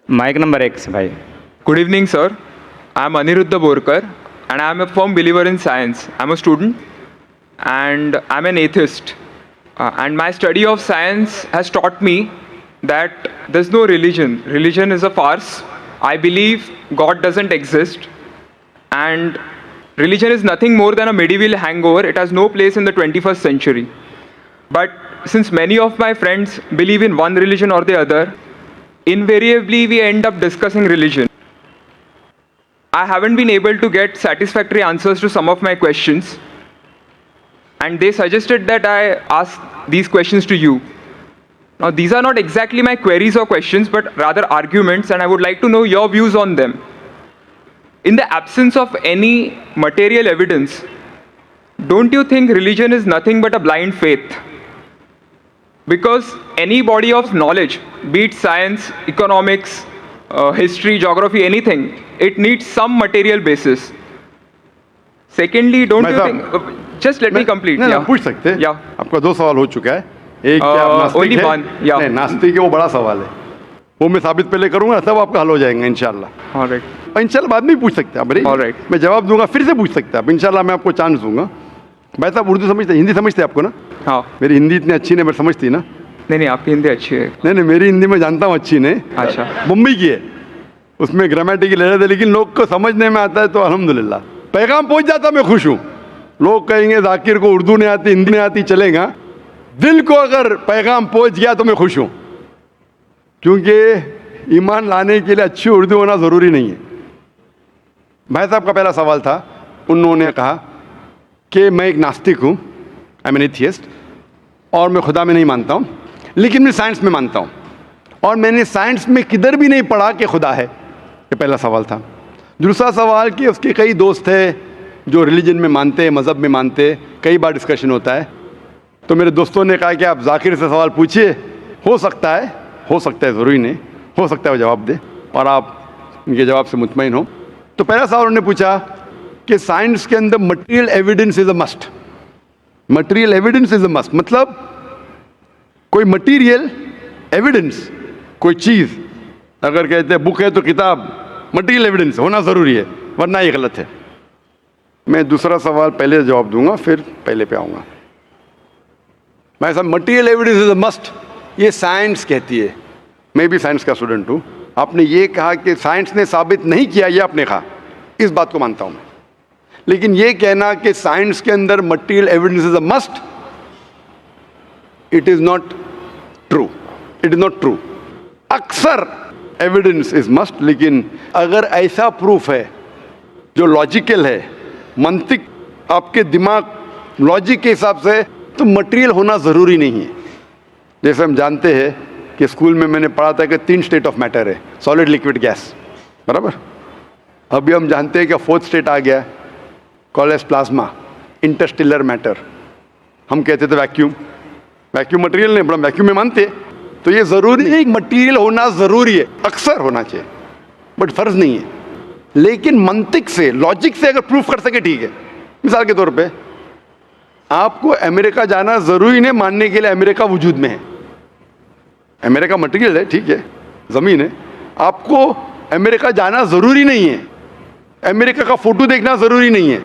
Mic number 1 से भाई. Good evening, sir. I'm Aniruddha Borkar, and I'm a firm believer in science. I'm a student, and I'm an atheist. And my study of science has taught me that there's no religion. Religion is a farce. I believe God doesn't exist, and religion is nothing more than a medieval hangover. It has no place in the 21st century. But since many of my friends believe in one religion or the other, invariably we end up discussing religion. I haven't been able to get satisfactory answers to some of my questions, and they suggested that I ask these questions to you. Now, these are not exactly my queries or questions, but rather arguments, and I would like to know your views on them. In the absence of any material evidence, don't you think religion is nothing but a blind faith? Because any body of knowledge, be it science, economics, history, geography, anything, it needs some material basis. Secondly, don't you think... just let me complete. नहीं, Yeah. पूछ सकते हैं. Yeah. आपका 2 सवाल हो चुका है. एक क्या आप नास्तिक only है? one, yeah. नहीं, नास्तिक है वो बड़ा सवाल है. वो मैं साबित पहले करूंगा तब आपका हल हो जाएगा इंशाल्लाह. All right. और इंशाल्लाह बाद में भी पूछ सकते हैं आप. All right. मैं जवाब दूंगा, फिर से पूछ सकते हैं आप. इंशाल्लाह मैं आपको चांस दूंगा. भाई साहब उर्दू समझते, हिंदी समझते आपको ना? हाँ. मेरी हिंदी इतनी अच्छी नहीं, मैं समझती ना. नहीं, आपकी हिंदी अच्छी है. नहीं, मेरी हिंदी मैं जानता हूँ अच्छी नहीं. अच्छा. मुंबई की है, उसमें ग्रामेटिकल एरर है, लेकिन लोग को समझने में आता है तो अल्हम्दुलिल्लाह. पैगाम पहुंच जाता, मैं खुश हूँ. लोग कहेंगे जाकिर को उर्दू नहीं आती, हिंदी नहीं आती, चलेगा. दिल को अगर पैगाम पहुंच गया तो मैं खुश हूँ, क्योंकि ईमान लाने के लिए अच्छी उर्दू होना ज़रूरी नहीं है. भाई साहब का पहला सवाल था, उन्होंने कहा कि मैं एक नास्तिक हूँ, आई एम एन एथियस्ट, और मैं खुदा में नहीं मानता हूँ, लेकिन मैं साइंस में मानता हूँ, और मैंने साइंस में किधर भी नहीं पढ़ा कि खुदा है. ये पहला सवाल था. दूसरा सवाल कि उसके कई दोस्त हैं जो रिलीजन में मानते हैं, मज़हब में मानते हैं, कई बार डिस्कशन होता है. तो मेरे दोस्तों ने कहा कि आप जाकिर से सवाल पूछिए, हो सकता है, ज़रूरी नहीं, हो सकता है वो जवाब दे और आप उनके जवाब से मुतमईन हो. तो पहला सवाल उन्होंने पूछा कि साइंस के अंदर material evidence is a must. Material evidence is a must मतलब कोई मटेरियल एविडेंस, कोई चीज़, अगर कहते हैं बुक है तो किताब, मटेरियल एविडेंस होना ज़रूरी है, वरना ये गलत है. मैं दूसरा सवाल पहले जवाब दूंगा, फिर पहले पे आऊँगा. मैं सब material evidence is a must, ये साइंस कहती है. मैं भी साइंस का स्टूडेंट हूँ. आपने ये कहा कि साइंस ने साबित नहीं किया, ये आपने कहा, इस बात को मानता हूँ मैं. लेकिन ये कहना कि साइंस के अंदर material evidence is a must, it is not true. It is not true. अक्सर एविडेंस इज़ मस्ट, लेकिन अगर ऐसा प्रूफ है जो लॉजिकल है, मंतिक, आपके दिमाग लॉजिक के हिसाब से, तो मटेरियल होना ज़रूरी नहीं है. जैसे हम जानते हैं कि स्कूल में मैंने पढ़ा था कि 3 स्टेट ऑफ मैटर है, सॉलिड, लिक्विड, गैस, बराबर. अभी हम जानते हैं कि 4th स्टेट आ गया, called as plasma, interstellar matter. हम कहते थे वैक्यूम. वैक्यूम मटेरियल नहीं, बड़ा वैक्यूम में मानते. तो ये ज़रूरी है, मटेरियल होना ज़रूरी है, अक्सर होना चाहिए, बट फ़र्ज़ नहीं है. लेकिन मंतिक से, लॉजिक से अगर प्रूफ कर सके ठीक है. मिसाल के तौर पे आपको अमेरिका जाना ज़रूरी नहीं मानने के लिए अमेरिका वजूद में है. अमेरिका मटेरियल है, ठीक है, ज़मीन है. आपको अमेरिका जाना ज़रूरी नहीं है, अमेरिका का फ़ोटो देखना ज़रूरी नहीं है.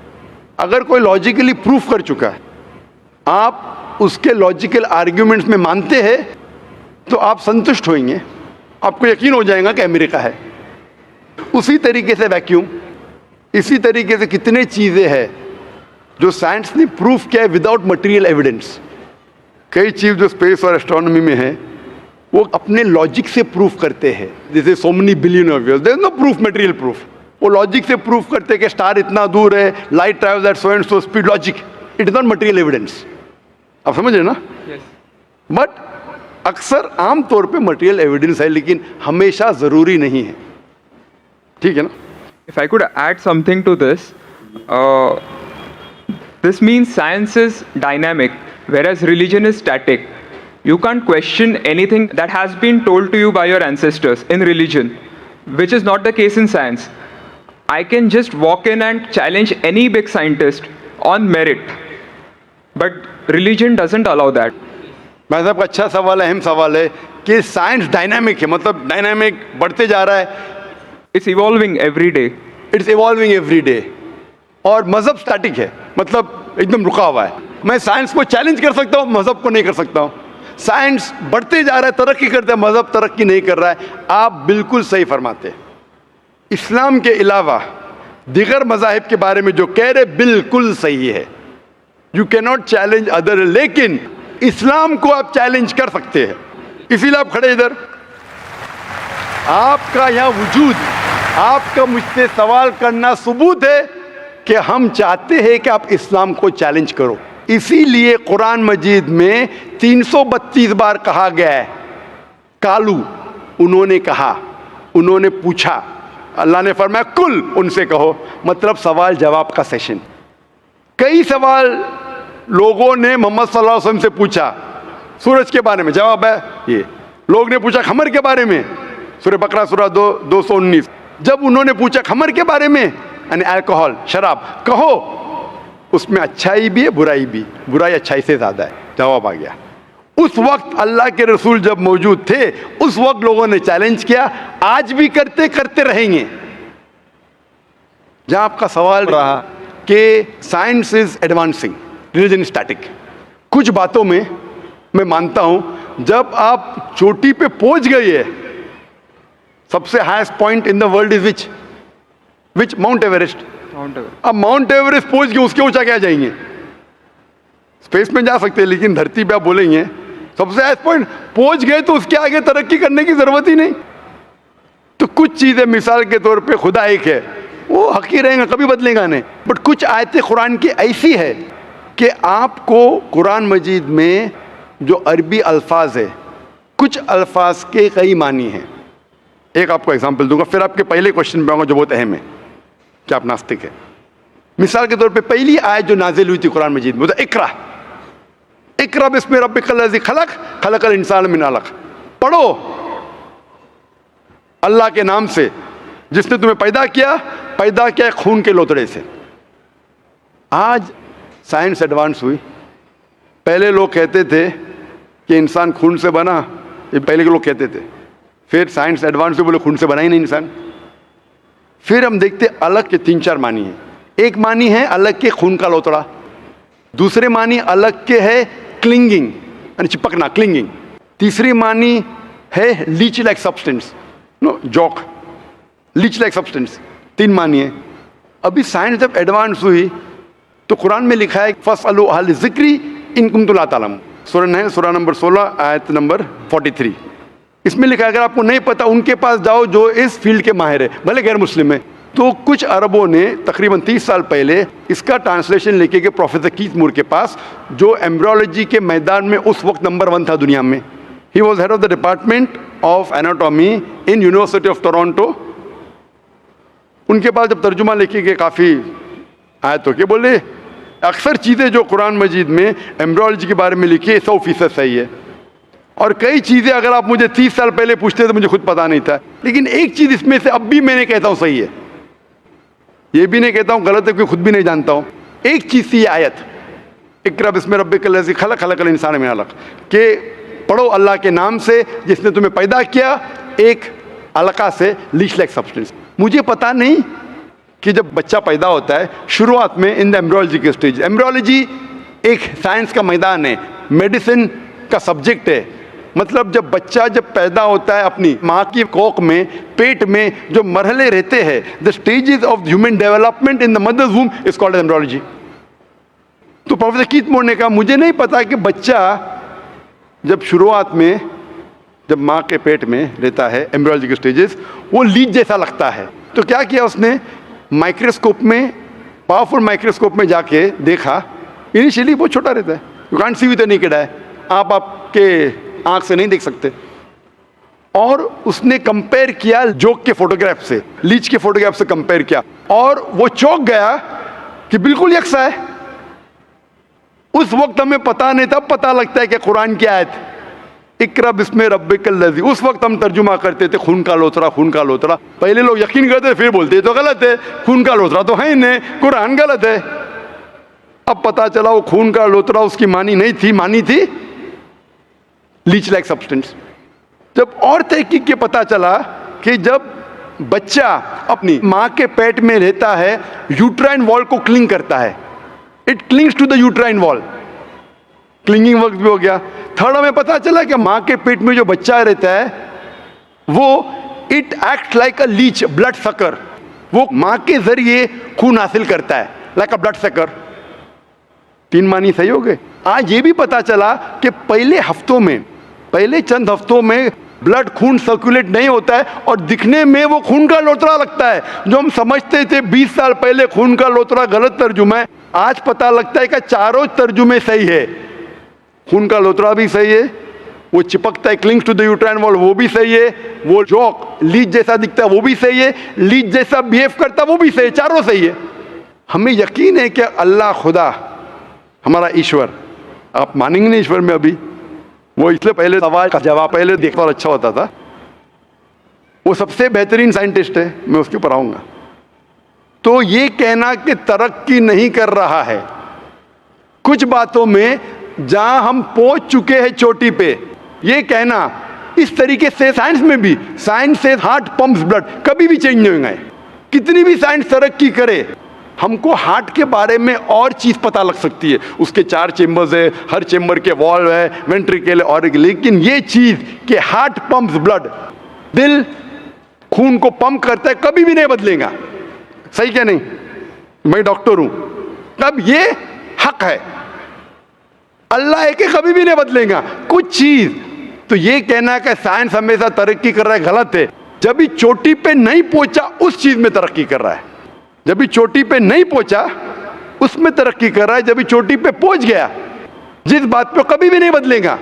अगर कोई लॉजिकली प्रूफ कर चुका है, आप उसके लॉजिकल आर्ग्यूमेंट्स में मानते हैं, तो आप संतुष्ट होंगे, आपको यकीन हो जाएगा कि अमेरिका है. उसी तरीके से वैक्यूम, इसी तरीके से कितने चीज़ें हैं जो साइंस ने प्रूफ किया है विदाउट मटेरियल एविडेंस. कई चीज़ जो स्पेस और एस्ट्रोनॉमी में है वो अपने लॉजिक से प्रूफ करते हैं. जैसे so many billion of years, there is no proof, material proof. वो लॉजिक से प्रूफ करते हैं कि स्टार इतना दूर है, light travels at so and so speed. Logic, it is not material evidence. आप समझ रहे ना? बट अक्सर आम तौर पे मटेरियल एविडेंस है, लेकिन हमेशा ज़रूरी नहीं है. ठीक है ना? If I could add something to this, this means science is dynamic, whereas religion is static. You can't question anything that has been told to you by your ancestors in religion, which is not the case in science. I can just walk in and challenge any big scientist on merit, but religion doesn't allow that. भाई साहब का अच्छा सवाल है, अहम सवाल है. कि साइंस डायनामिक है, मतलब डायनामिक बढ़ते जा रहा है, It's evolving every day. It's evolving every day, और मजहब स्टैटिक है, मतलब एकदम रुका हुआ है। मैं साइंस को चैलेंज कर सकता हूँ, मजहब को नहीं कर सकता हूँ। साइंस बढ़ते जा रहा है, तरक्की करता है, मजहब तरक्की नहीं कर रहा है। आप बिल्कुल सही फरमाते हैं। इस्लाम के अलावा दिगर मज़ाहिब के बारे में जो कह रहे बिल्कुल सही है। You can not challenge other, लेकिन इस्लाम को आप चैलेंज कर सकते हैं। इसीलिए आप खड़े इधर, आपका यहाँ वजूद, आपका मुझसे सवाल करना सबूत है कि हम चाहते हैं कि आप इस्लाम को चैलेंज करो। इसीलिए कुरान मजीद में 332 बार कहा गया है कालू, उन्होंने कहा, उन्होंने पूछा। अल्लाह ने फरमाया कुल, उनसे कहो, मतलब सवाल जवाब का सेशन। कई सवाल लोगों ने मोहम्मद सल्लल्लाहु अलैहि वसल्लम से पूछा, सूरज के बारे में जवाब है ये। लोग ने पूछा खमर के बारे में, सूरह बकरा सूरह 219। जब उन्होंने पूछा खमर के बारे में, यानी अल्कोहल, शराब, कहो उसमें अच्छाई भी है बुराई भी, बुराई अच्छाई से ज़्यादा है, जवाब आ गया। उस वक्त अल्लाह के रसूल जब मौजूद थे, उस वक्त लोगों ने चैलेंज किया, आज भी करते रहेंगे। जहां आपका सवाल रहा कि science is advancing, religion is static, कुछ बातों में मैं मानता हूं, जब आप चोटी पे पहुंच गए है, सबसे highest point in the world is which mount Everest. अब माउंट एवरेस्ट पहुंच गए, उसके ऊंचा क्या जाएंगे? स्पेस में जा सकते हैं, लेकिन धरती पे आप बोलेंगे सबसे हाईएस्ट पॉइंट पहुंच गए, तो उसके आगे तरक्की करने की जरूरत ही नहीं। तो कुछ चीजें, मिसाल के तौर पे खुदा एक है, वो हक ही रहेगा, कभी बदलेगा नहीं। बट कुछ आयतें कुरान की ऐसी है कि आपको कुरान मजीद में जो अरबी अल्फाज है, कुछ अल्फाज के कई मानी हैं। एक आपको एग्जांपल दूंगा, फिर आपके पहले क्वेश्चन पे आऊंगा जो बहुत अहम है कि आप नास्तिक है। मिसाल के तौर पे पहली आयत जो नाजिल हुई थी कुरान मजीद में, इकरा इकरा बिस्मि रब्बिकल लज़ी खलक खलकल इंसान मिन अलक। पढ़ो अल्लाह के नाम से जिसने तुम्हें पैदा किया खून के लोतड़े से। आज साइंस एडवांस हुई। पहले लोग कहते थे कि इंसान खून से बना, ये पहले के लोग कहते थे। फिर साइंस एडवांस हुई, बोले खून से बना ही नहीं इंसान। फिर हम देखते अलग के 3-4 मानी है। एक मानी है अलग के खून का लोतड़ा, दूसरे मानी अलग के है क्लिंगिंग, यानी चिपकना, क्लिंगिंग। तीसरी मानी है leech like substance, no joke, leech like substance. 3 मानी है। अभी साइंस जब एडवांस हुई तो कुरान में लिखा है फस्अलू अहल ज़िक्री इन कुंतुम ला तालमून, सूरह नंबर 16 आयत नंबर 43। इसमें लिखा है अगर आपको नहीं पता उनके पास जाओ जो इस फील्ड के माहिर है, भले गैर मुस्लिम है। तो कुछ अरबों ने तकरीबन 30 साल पहले इसका ट्रांसलेशन लेके गए प्रोफेसर कीथ मूर के पास, जो एम्ब्रियोलॉजी के मैदान में उस वक्त नंबर 1 था दुनिया में। He was head of the department of anatomy in university of Toronto. उनके पास जब तर्जुमा लेके गए काफ़ी आयतों के, बोले अक्सर चीज़ें जो कुरान मजीद में एम्ब्रियोलॉजी के बारे में लिखी है 100% सही है, और कई चीज़ें अगर आप मुझे 30 साल पहले पूछते तो मुझे खुद पता नहीं था, लेकिन एक चीज़ इसमें से अब भी मैंने कहता हूँ सही है। ये भी नहीं कहता हूँ गलत है, क्योंकि खुद भी नहीं जानता हूँ। एक चीज़ थी ये आयत, इक़रा बिस्मि रब्बिकल लज़ी खलक खलकल इंसान मिन अलक, के पढ़ो अल्लाह के नाम से जिसने तुम्हें पैदा किया एक अलका से, लीच लाइक सब्सटेंस। मुझे पता नहीं कि जब बच्चा पैदा होता है शुरुआत में इन द एम्ब्रियोलॉजी के स्टेज, एम्ब्रियोलॉजी एक साइंस का मैदान है, मेडिसिन का सब्जेक्ट है। मतलब जब बच्चा जब पैदा होता है अपनी माँ की कोख में, पेट में जो मरहले रहते हैं, the stages of human development in the mother's womb is called embryology. तो प्रोफेसर कीथ मूर ने कहा मुझे नहीं पता कि बच्चा जब शुरुआत में जब माँ के पेट में रहता है, एम्ब्रियोलॉजी के स्टेजेस, वो लीच जैसा लगता है। तो क्या किया उसने, माइक्रोस्कोप में, पावरफुल माइक्रोस्कोप में जाके देखा। इनिशियली बहुत छोटा रहता है, you can't see with the naked eye, आप आपके आंख से नहीं देख सकते। और उसने कंपेयर किया जोक के फोटोग्राफ से, लीच के फोटोग्राफ से कंपेयर किया, और वो चौंक गया कि बिल्कुल यकसा है। उस वक्त हमें पता नहीं था, पता लगता है कि कुरान की आयत इक़रा बिस्मि रब्बिकल लज़ी, उस वक्त हम तर्जुमा करते थे खून का लोतरा, खून का लोतरा। पहले लोग यकीन करते फिर बोलते तो गलत है, खून का लोतरा तो है ही नहीं, कुरान गलत है। अब पता चला वो खून का लोतरा उसकी मानी नहीं थी, मानी थी लीच लाइक सब्सटेंस। जब और तहकीक के पता चला कि जब बच्चा अपनी माँ के पेट में रहता है, यूट्राइन वॉल को क्लिंग करता है, it clings to the uterine wall, clinging work भी हो गया। थर्ड हमें पता चला कि माँ के पेट में जो बच्चा रहता है वो it act like a leech, blood sucker, वो माँ के जरिए खून हासिल करता है, लाइक अ ब्लड सकर। 3 मानी सही हो गए। आज ये भी पता चला कि पहले चंद हफ्तों में ब्लड खून सर्कुलेट नहीं होता है और दिखने में वो खून का लोतरा लगता है। जो हम समझते थे 20 साल पहले खून का लोतरा गलत तर्जुमा है, आज पता लगता है कि चारों तर्जुमे सही है। खून का लोतरा भी सही है, वो चिपकता है, clings to the uterine wall, वो भी सही है, वो जॉक लीच जैसा दिखता है वो भी सही है, लीच जैसा बिहेव करता है वो भी सही है, चारों सही है। हमें यकीन है कि अल्लाह खुदा हमारा ईश्वर, आप मानेंगे नहीं ईश्वर में अभी, वो इसलिए पहले सवाल का जवाब पहले देखता और अच्छा होता था, वो सबसे बेहतरीन साइंटिस्ट है, मैं उसके ऊपर आऊंगा। तो ये कहना कि तरक्की नहीं कर रहा है, कुछ बातों में जहां हम पहुंच चुके हैं चोटी पे, ये कहना इस तरीके से साइंस में भी, साइंस से हार्ट पंप्स ब्लड, कभी भी चेंज नहीं होंगे। कितनी भी साइंस तरक्की करे, हमको हार्ट के बारे में और चीज पता लग सकती है, उसके 4 चेंबर्स है, हर चेंबर के वॉल्व है, वेंट्रिकल है, और लेकिन ये चीज कि हार्ट पंप्स ब्लड, दिल खून को पंप करता है, कभी भी नहीं बदलेगा। सही क्या नहीं? मैं डॉक्टर हूं, तब ये हक है, अल्लाह है कि कभी भी नहीं बदलेगा कुछ चीज। तो ये कहना कि साइंस हमेशा तरक्की कर रहा है, गलत है। जब भी चोटी पे नहीं पहुंचा उस चीज में तरक्की कर रहा है, जब भी चोटी पे नहीं पहुंचा उसमें तरक्की कर रहा है, जब भी चोटी पे पहुंच गया जिस बात पे कभी भी नहीं बदलेगा।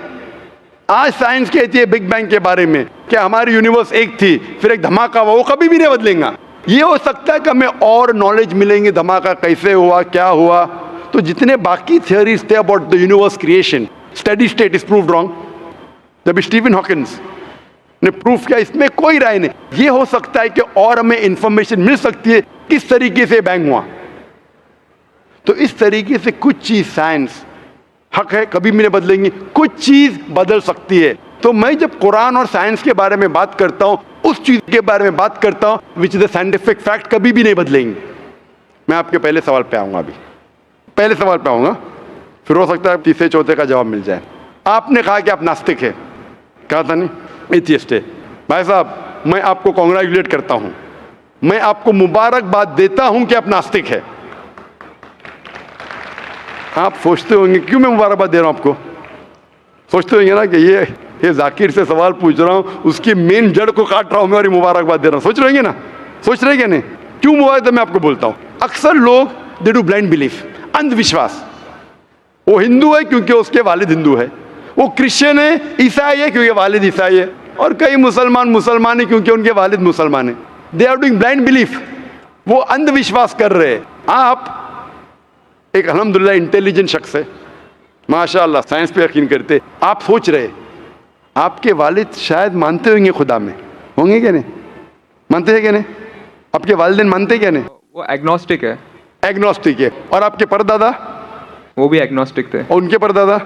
आज साइंस कहती है बिग बैंग के बारे में कि हमारी यूनिवर्स एक थी, फिर एक धमाका हुआ, वो कभी भी नहीं बदलेगा। ये हो सकता है कि हमें और नॉलेज मिलेंगे, धमाका कैसे हुआ, क्या हुआ। तो जितने बाकी थियोरीज थे about the universe creation, steady state is proved wrong. जब स्टीफन हॉकिंस ने प्रूफ किया, इसमें कोई राय नहीं। ये हो सकता है कि और हमें इंफॉर्मेशन मिल सकती है किस तरीके से बैंग हुआ। तो इस तरीके से कुछ चीज साइंस हक है, कभी भी नहीं बदलेंगी, कुछ चीज बदल सकती है। तो मैं जब कुरान और साइंस के बारे में बात करता हूं, उस चीज के बारे में बात करता हूं which is the scientific fact, कभी भी नहीं बदलेंगे। मैं आपके पहले सवाल पे आऊंगा, अभी पहले सवाल पे आऊंगा, फिर हो सकता है तीसरे चौथे का जवाब मिल जाए। आपने कहा कि आप नास्तिक है, कहा था नहीं, एथियस्ट है। भाई साहब, मैं आपको कॉन्ग्रेचुलेट करता हूं, मैं आपको मुबारकबाद देता हूं कि आप नास्तिक है। आप सोचते होंगे क्यों मैं मुबारकबाद दे रहा हूं आपको, सोचते होंगे ना कि ये जाकिर से सवाल पूछ रहा हूं, उसकी मेन जड़ को काट रहा हूं मैं और मुबारकबाद दे रहा हूं। सोच रहे हैं ना, सोच रहे हैं नहीं? क्यों मुबारक मैं आपको बोलता हूं। अक्सर लोग दे डू ब्लाइंड बिलीफ, अंधविश्वास। वो हिंदू है क्योंकि उसके वालिद हिंदू है, वो क्रिश्चियन है, ईसाई है क्योंकि वालिद ईसाई है, और कई मुसलमान है क्योंकि उनके वालिद मुसलमान है। They are doing blind belief, वो अंधविश्वास कर रहे हैं। आप एक अल्हम्दुलिल्लाह इंटेलिजेंट शख्स है, माशाअल्लाह, साइंस पे यकीन करते। आप सोच रहे आपके वालिद शायद मानते होंगे खुदा में, होंगे क्या नहीं? मानते हैं क्या नहीं? आपके वालिदैन मानते क्या नहीं? वो एग्नोस्टिक है। एग्नोस्टिक है। और आपके परदादा? वो भी एग्नोस्टिक थे। और उनके परदादा?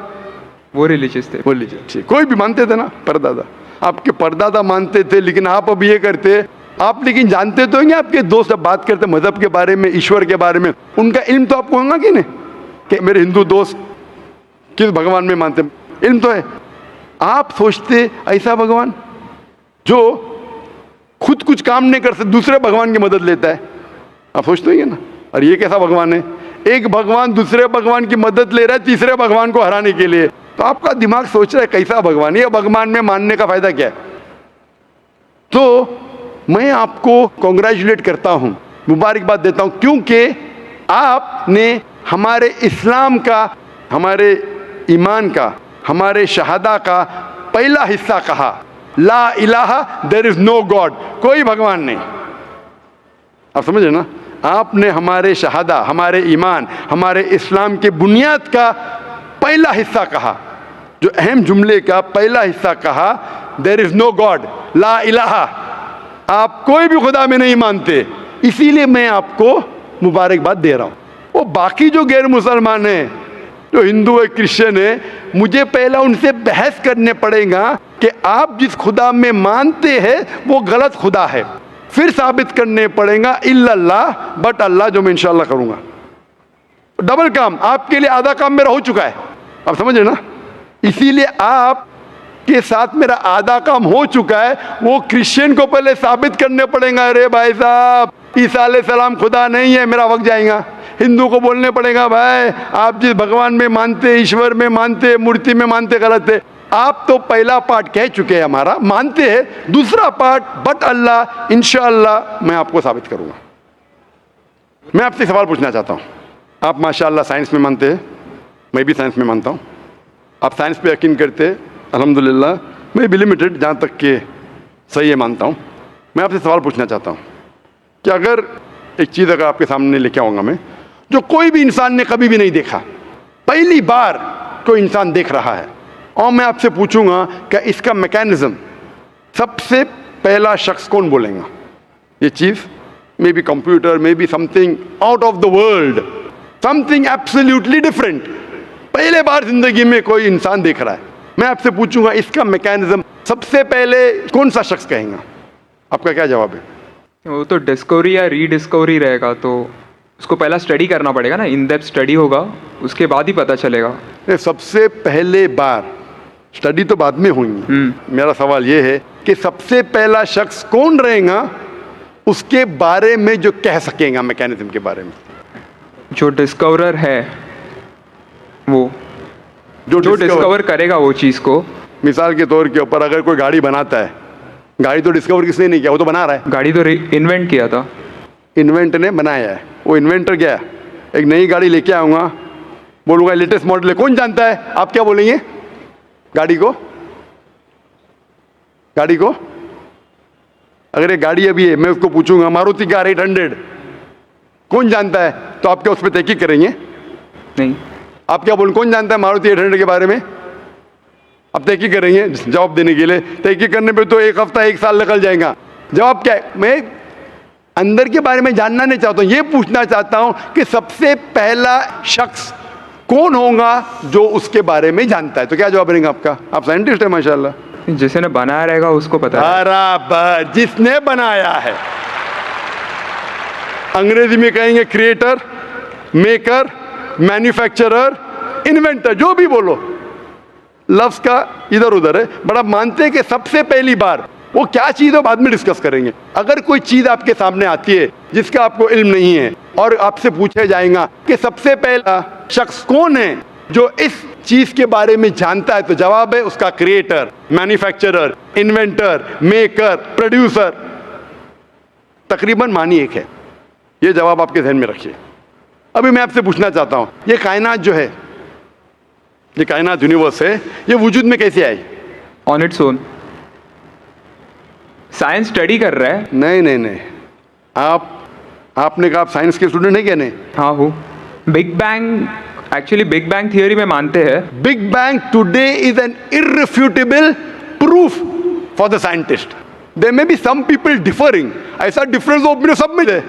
वो रिलीजियस थे। वो रिलीजियस, ठीक, कोई भी मानते थे ना, परदादा। आपके परदादा मानते थे, लेकिन आप अब ये करते, आप लेकिन जानते तो होंगे, आपके दोस्त जब बात करते मजहब के बारे में, ईश्वर के बारे में, उनका इल्म तो आपको होगा कि नहीं, कि मेरे हिंदू दोस्त किस भगवान में मानते, इल्म तो है। आप सोचते ऐसा भगवान जो खुद कुछ काम नहीं कर सकते, दूसरे भगवान की मदद लेता है, आप सोचते होंगे ना, और ये कैसा भगवान है? एक भगवान दूसरे भगवान की मदद ले रहा है तीसरे भगवान को हराने के लिए। तो आपका दिमाग सोच रहा है कैसा भगवान, ये भगवान में मानने का फायदा क्या है? तो मैं आपको कॉन्ग्रेचुलेट करता हूं, मुबारकबाद देता हूं, क्योंकि आपने हमारे इस्लाम का, हमारे ईमान का, हमारे शहादा का पहला हिस्सा कहा, ला इलाहा, देयर इज नो गॉड, कोई भगवान नहीं। आप समझे ना? आपने हमारे शहादा, हमारे ईमान, हमारे इस्लाम के बुनियाद का पहला हिस्सा कहा, जो अहम जुमले का पहला हिस्सा कहा, देयर इज नो गॉड, ला इलाहा, आप कोई भी खुदा में नहीं मानते, इसीलिए मैं आपको मुबारकबाद दे रहा हूं। वो बाकी जो गैर मुसलमान हैं, जो हिंदू है, क्रिश्चियन है, मुझे पहला उनसे बहस करने पड़ेगा कि आप जिस खुदा में मानते हैं वो गलत खुदा है, फिर साबित करने पड़ेगा इल्लल्लाह बट अल्लाह, जो मैं इंशाल्लाह करूंगा। डबल काम, आपके लिए आधा काम मेरा हो चुका है, आप समझ रहे ना। इसीलिए आप के साथ मेरा आधा काम हो चुका है, वो क्रिश्चियन को पहले साबित करने पड़ेगा, अरे भाई साहब ईसा अलैहिस्सलाम खुदा नहीं है, मेरा वक्त जाएगा। हिंदू को बोलने पड़ेगा, भाई आप जिस भगवान में मानते, ईश्वर में मानते, मूर्ति में मानते, गलत है। आप तो पहला पार्ट कह चुके हैं हमारा, मानते हैं। दूसरा पार्ट बट अल्लाह, इंशाअल्लाह मैं आपको साबित करूंगा। मैं आपसे सवाल पूछना चाहता हूं, आप माशाअल्लाह साइंस में मानते हैं, मैं भी साइंस में मानता हूं। आप साइंस पे यकीन करते हैं, अल्हम्दुलिल्लाह। मैं भी लिमिटेड, जहाँ तक के सही है मानता हूँ। मैं आपसे सवाल पूछना चाहता हूँ कि अगर एक चीज़ अगर आपके सामने लेके आऊँगा मैं, जो कोई भी इंसान ने कभी भी नहीं देखा, पहली बार कोई इंसान देख रहा है, और मैं आपसे पूछूंगा कि इसका मैकेनिज्म, सबसे पहला शख्स कौन बोलेगा? ये चीज़ maybe computer, maybe something out of the world, something absolutely different, पहले बार जिंदगी में कोई इंसान देख रहा है। मैं आपसे पूछूंगा इसका मैकेनिज्म सबसे पहले कौन सा शख्स कहेगा? आपका क्या जवाब है? वो तो डिस्कवरी या रीडिस्कवरी रहेगा, तो उसको पहला स्टडी करना पड़ेगा ना, इन डेप्थ स्टडी होगा, उसके बाद ही पता चलेगा। सबसे पहले बार स्टडी तो बाद में होंगी। मेरा सवाल ये है कि सबसे पहला शख्स कौन रहेगा उसके बारे में जो कह सकेगा, मैकेनिज्म के बारे में? जो डिस्कवरर है, वो जो डिस्कवर करेगा वो चीज़ को। मिसाल के तौर के ऊपर अगर कोई गाड़ी बनाता है, गाड़ी तो डिस्कवर किसने नहीं किया, वो तो बना रहा है। गाड़ी तो इन्वेंट किया था, इन्वेंट ने बनाया है। वो इन्वेंटर गया, एक नई गाड़ी लेके आऊँगा, बोलूँगा लेटेस्ट मॉडल है, कौन जानता है? आप क्या बोलेंगे? गाड़ी को अगर एक गाड़ी अभी है, मैं उसको पूछूंगा मारुति कार 800 कौन जानता है, तो आप क्या उस पर तहकीक करेंगे? नहीं। आप क्या बोलें, कौन जानता है मारुति 800 के बारे में? आप तहकीक करेंगे जवाब देने के लिए? तहकीक करने पे तो एक हफ्ता, एक साल निकल जाएगा। जवाब क्या है? मैं अंदर के बारे में जानना नहीं चाहता हूँ, ये पूछना चाहता हूँ कि सबसे पहला शख्स कौन होगा जो उसके बारे में जानता है। तो क्या जवाब रहेगा आपका? आप साइंटिस्ट है माशाल्लाह। जिसने बनाया रहेगा उसको पता है। बराबर, जिसने बनाया है। अंग्रेजी में कहेंगे क्रिएटर, मेकर, मैन्युफैक्चरर, इन्वेंटर, जो भी बोलो, लफ्ज का इधर उधर है। बड़ा मानते हैं कि सबसे पहली बार वो क्या चीज़ है बाद में डिस्कस करेंगे। अगर कोई चीज़ आपके सामने आती है जिसका आपको इल्म नहीं है और आपसे पूछा जाएगा कि सबसे पहला शख्स कौन है जो इस चीज़ के बारे में जानता है, तो जवाब है उसका creator, manufacturer, inventor, maker, producer. तकरीबन मानी एक है। ये जवाब आपके ध्यान में रखिए। अभी मैं आपसे पूछना चाहता हूँ, ये कायनात जो है, ये कायनात यूनिवर्स है, ये वजूद में कैसे आई? On its own. Science study कर रहा है। नहीं, आपने कहा आप साइंस के स्टूडेंट हैं क्या? नहीं। हाँ हूँ। Big bang, actually big bang theory में मानते हैं। Big bang today is an irrefutable proof for the scientist. There may be some people differing, ऐसा डिफरेंस ऑफ ओपिनियन सब में है,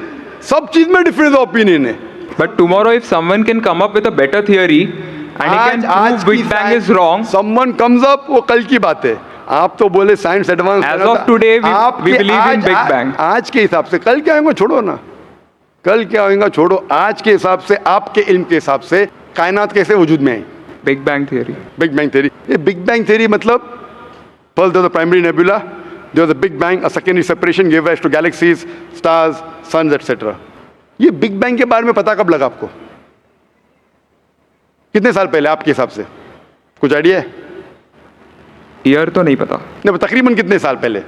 सब चीज में डिफरेंस ऑफ ओपिनियन है। But tomorrow if someone can come up with a better theory and he can prove big bang is wrong, someone comes up, वो कल की बात है। आप तो बोले science advance, age of today we believe in big bang. आज के हिसाब से, कल क्या होगा छोड़ो ना, कल क्या होगा छोड़ो, आज के हिसाब से, आपके इल्म के हिसाब से कायनात कैसे वजूद में आई? Big bang theory. Big bang theory. ये बिग बैंग थियोरी मतलब first there was the primary nebula, there was a big bang, a secondary separation give rise to galaxies, stars, suns etcetera. ये बिग बैंग के बारे में पता कब लगा आपको? कितने साल पहले आपके हिसाब से? कुछ आइडिया है? ईयर तो नहीं पता। नहीं, तकरीबन कितने साल पहले?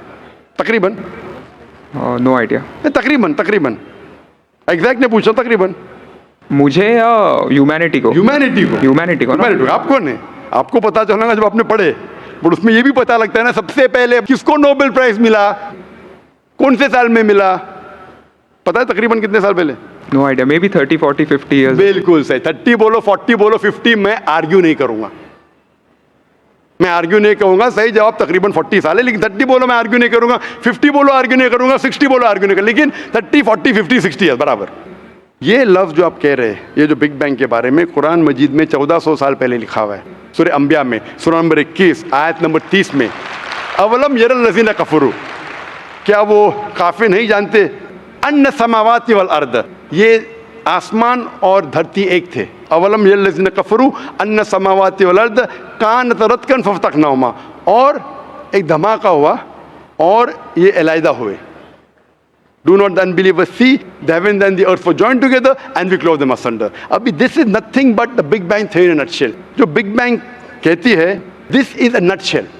तकरीबन नो आइडिया। तकरीबन एग्जैक्ट नहीं पूछा, तकरीबन। मुझे या ह्यूमैनिटी को? ह्यूमैनिटी को। आपको नहीं, आपको पता चलेगा जब आपने पढ़े। बट उसमें ये भी पता लगता है ना, सबसे पहले किसको नोबेल प्राइज मिला, कौन से साल में मिला, पता है तकरीबन कितने साल पहले? No idea, maybe 30, 40, 50 years. बिल्कुल सही। 30 बोलो, 40 बोलो, 50, मैं आर्ग्यू नहीं करूंगा, मैं आर्ग्यू नहीं कहूंगा। सही जवाब तकरीबन 40 साल है, लेकिन 30 बोलो मैं आर्ग्यू नहीं करूंगा, 50 बोलो आर्ग्यू नहीं करूंगा, 60 बोलो आर्ग्यू नहीं करूंगा, लेकिन 30, 40, 50, 60 ईयर्स बराबर। ये लफ्ज़ जो आप कह रहे हैं, ये जो बिग बैंग के बारे में कुरान मजीद में 1400 साल पहले लिखा हुआ है। सूरह अंबिया में सूरह नंबर 21 आयत नंबर 30 में, अवलम यरल लज़ीना कफ़रू, क्या वो काफिर नहीं जानते, अन्ना समावाति वल अर्द, ये आसमान और धरती एक थे। अवलम यरल लज़ीना कफ़रू अन्ना समावाति वल अर्द कानत रतकन फफ़तक़नाहुमा, और एक धमाका हुआ और ये अलहदा हुए। Do not the unbelievers see the heavens and the earth were joined together and we clove them asunder. अभी this is nothing but the Big Bang theory in a nutshell. जो Big Bang कहती है this is a nutshell.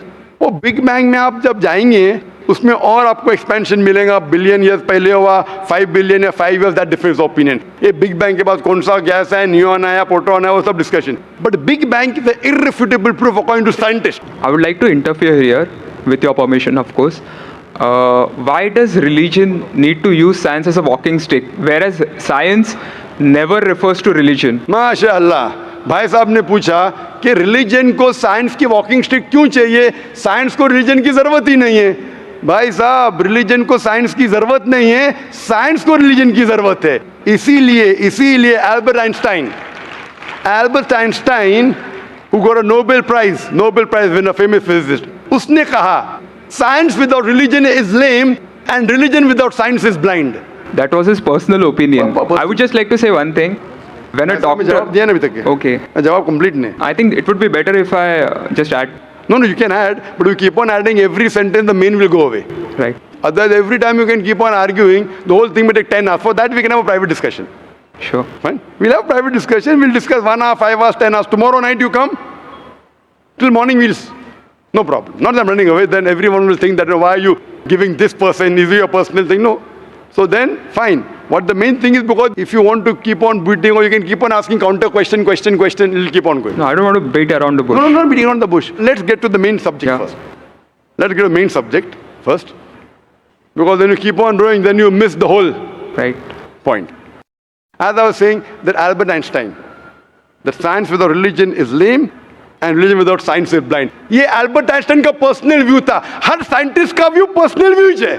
वो Big Bang में आप जब जाएंगे उसमें और आपको एक्सपेंशन मिलेगा, बिलियन ईयर्स पहले हुआ, 5 बिलियन या 5 ईयर्स, दैट डिफरेंस ओपिनियन। ये बिग बैंग के बाद कौन सा गैस है, न्यूट्रॉन है या प्रोटॉन है, वो सब discussion. But big bang is the irrefutable proof according to scientist. I would like to interfere here, with your permission, of course. Why does religion need to use science as a walking stick, whereas science never refers to religion? माशाअल्लाह, भाई साहब ने पूछा कि religion को science की walking stick क्यों चाहिए, साइंस को रिलीजन की जरूरत ही नहीं है। भाई साहब, रिलीजन को साइंस की जरूरत नहीं है, साइंस को रिलीजन की जरूरत है। इसीलिए Albert Einstein who got a Nobel Prize winner, famous physicist, उसने कहा science without religion is lame and religion without science is blind. That was his personal opinion. I would just like to say one thing. When a जवाब doctor... दिया ना अभी तक के? Okay. जवाब complete नहीं। I think it would be better if I just add. No, you can add, but you keep on adding every sentence, the main will go away. Right. Otherwise, every time you can keep on arguing, the whole thing will take 10 hours. For that, we can have a private discussion. Sure. Fine. We'll have private discussion. We'll discuss 1 hour, 5 hours, 10 hours. Tomorrow night you come. Till morning no problem. Not that I'm running away. Then everyone will think that, why are you giving this person? Is it your personal thing? No. So then, fine. What the main thing is, because if you want to keep on beating, or you can keep on asking counter question, it'll keep on going. No, I don't want to beat around the bush. No, not beating around the bush. Let's get to the main subject first. Let's get to the main subject first. Because when you keep on rowing, then you miss the whole point. As I was saying, that Albert Einstein, that science without religion is lame and religion without science is blind. ये Albert Einstein का personal view था। हर scientist का view personal view है।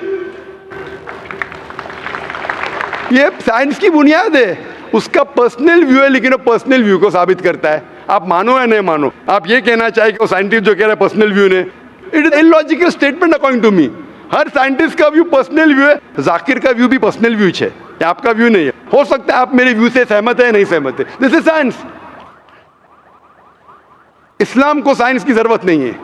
ये science की बुनियाद है, उसका पर्सनल व्यू है, लेकिन वो पर्सनल व्यू को साबित करता है। आप मानो या नहीं मानो, आप ये कहना चाहिए कि वो साइंटिस्ट जो कह रहा है पर्सनल व्यू ने, it is illogical statement according to me. हर साइंटिस्ट का व्यू पर्सनल व्यू है, जाकिर का व्यू भी पर्सनल व्यू है, आपका व्यू नहीं है। हो सकता है आप मेरे व्यू से सहमत है या नहीं सहमत है, दिस इज साइंस। इस्लाम को साइंस की जरूरत नहीं है।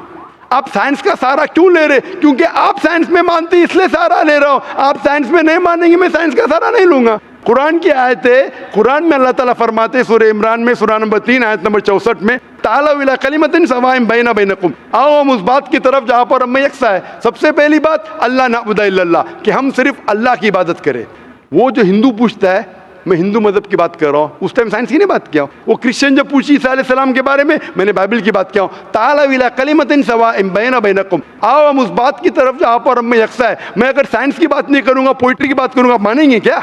आप साइंस का सहारा क्यों ले रहे? क्योंकि आप साइंस में मानते इसलिए सहारा ले रहा हूं। आप साइंस में नहीं मानेंगे, मैं साइंस का सहारा नहीं लूंगा। कुरान की आयत है, कुरान में अल्लाह ताला फरमाते सूरह इमरान में सूरह नंबर 3 आयत नंबर 64 में, तालू इला कलिमतिन सवाइन बैना बैनकुम, आओ हम उस बात की तरफ जहां पर हम यकसा है। सबसे पहली बात, अल्लाह नअबुद इल्लल्लाह, कि हम सिर्फ अल्लाह की इबादत करें। वो जो हिंदू पूछता है, मैं हिंदू मजहब की बात कर रहा हूँ, उस टाइम साइंस की नहीं बात किया। वो क्रिश्चियन जब पूछी ईसा अलैहिस्सलाम के बारे में, मैंने बाइबल की बात किया हूँ। तालू इला कलिमतिन सवाइन बैना बैनकुम, आओ हम उस बात की तरफ जहां पर हम यकसा है। मैं अगर साइंस की बात नहीं करूंगा, पोइट्री की बात करूंगा, आप मानेंगे क्या?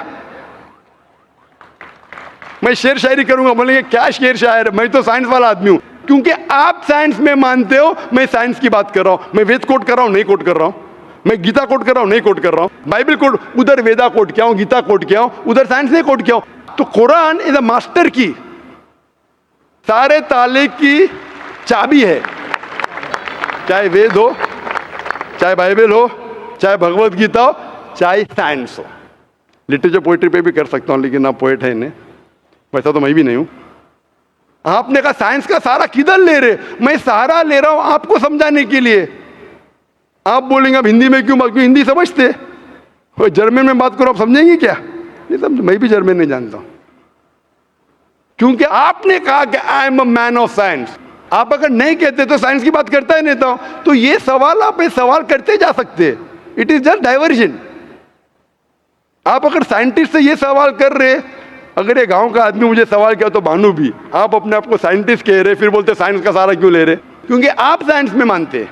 मैं शेर शायरी करूंगा, बोलेंगे क्या शेर शायर, मैं तो साइंस वाला आदमी हूं। क्योंकि आप साइंस में मानते हो, मैं साइंस की बात कर रहा हूं। मैं वेद कोट कर रहा हूं, नहीं कोट कर रहा हूं। मैं गीता कोट कर रहा हूं, नहीं कोट कर रहा हूं। बाइबल कोट, उधर वेदा कोट किया हूं, गीता कोट किया हूं, उधर साइंस नहीं कोट किया हूं। तो कुरान इज अ मास्टर की, सारे ताले की चाबी है। चाहे वेद हो, चाहे बाइबल हो, चाहे भगवत गीता हो, चाहे साइंस हो। लिटरेचर पोइट्री पे भी कर सकता हूं, लेकिन आप पोएट है इन्हें, वैसा तो मैं भी नहीं हूं। आपने कहा साइंस का सहारा किधर ले रहे? मैं सहारा ले रहा हूं आपको समझाने के लिए। आप बोलेंगे अब हिंदी में क्यों बात, क्यों हिंदी समझते? और जर्मन में बात करो, आप समझेंगे क्या? नहीं समझ, मैं भी जर्मन नहीं जानता हूं। क्योंकि आपने कहा कि I am a man of science. आप अगर नहीं कहते तो साइंस की बात करता ही नहीं था। तो ये सवाल आप ये सवाल करते जा सकते, इट इज जस्ट डाइवर्जन। आप अगर साइंटिस्ट से ये सवाल कर रहे, अगर ये गांव का आदमी मुझे सवाल किया तो भानु भी, आप अपने आप को साइंटिस्ट कह रहे, फिर बोलते साइंस का सहारा क्यों ले रहे? क्योंकि आप साइंस में मानते हैं।